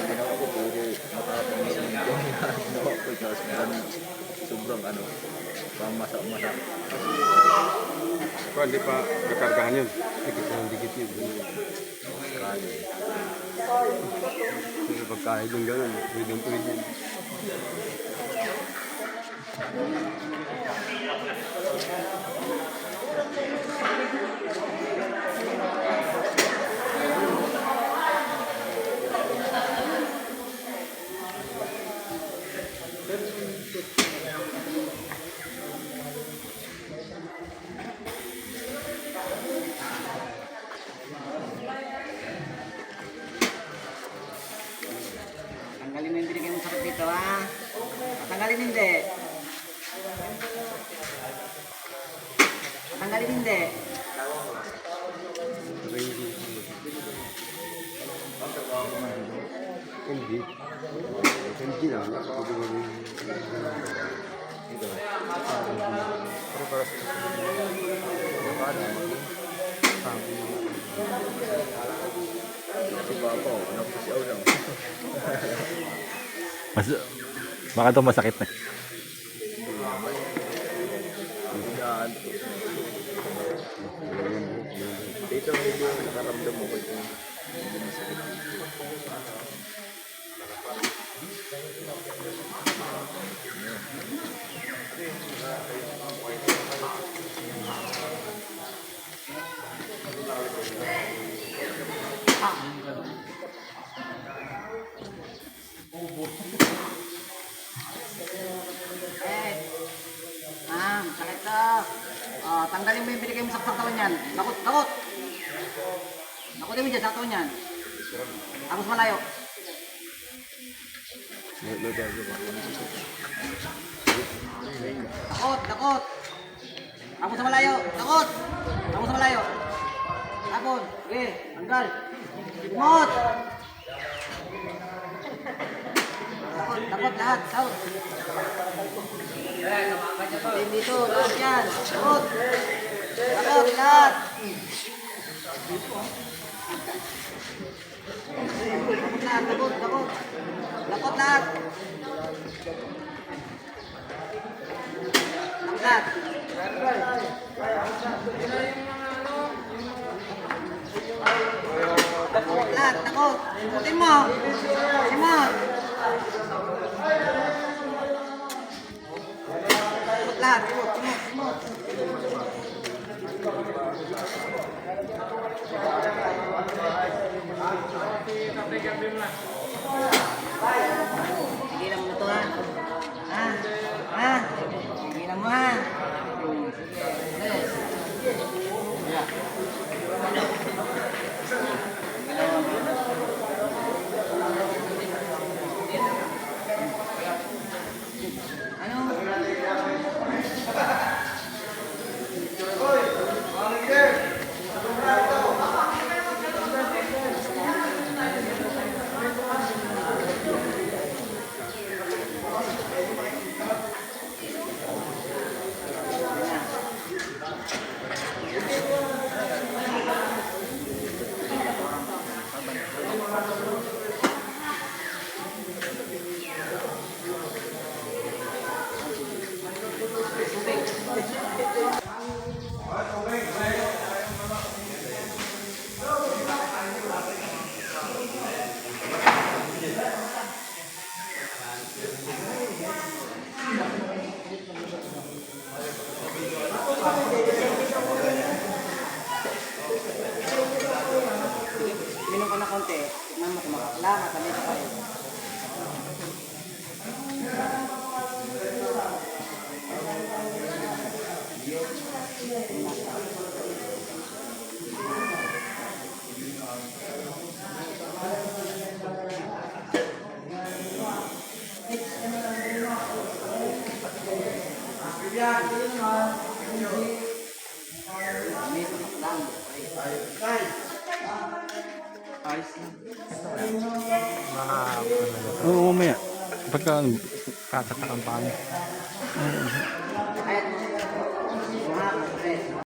Ginawa ko puro matapang sa mga ginawa ko tapos sobrang ano, pamasak-masak. Kung hindi pa nakargahan yun, dikit na dikit yun. Kaya. Kasi pagkahid yung gano'n, tuwid yun. Tanggalin mo yung binigay mong sakit dito, ha? Tanggalin hindi. Tanggalin hindi. Hindi lang. Pero para sa Si Papa, nagpasiyaw lang. Mas, baka ito masakit na. Biglaan. Dito hindi ako nakaramdam mo ito. Hindi masakit. Sakit to. Oh, tanggalin mo yung binigay mo sa katawan yan. Takot, takot. Takotin mo dyan sa katawan yan. Tapos malayo. Takot, takot. Tapos sa malayo. Takot. Tapos sa malayo. Tapos. Okay, tanggal. Limot. Takot, takot lahat. Takot. Dito, lahat yan. Takot. Takot, lahat. Takot lahat, takot, takot. Takot lahat. Takot lahat. Takot lahat, takot. Takotin mo. Simot. Lahat, simot. Hindi lang mo ito, ha? Ha? Hindi lang mo, ha? Minum ka na konti. Tignan mo, tumakakla, masanay ka kayo. Oo, mamaya. Pagka kakatakang paano.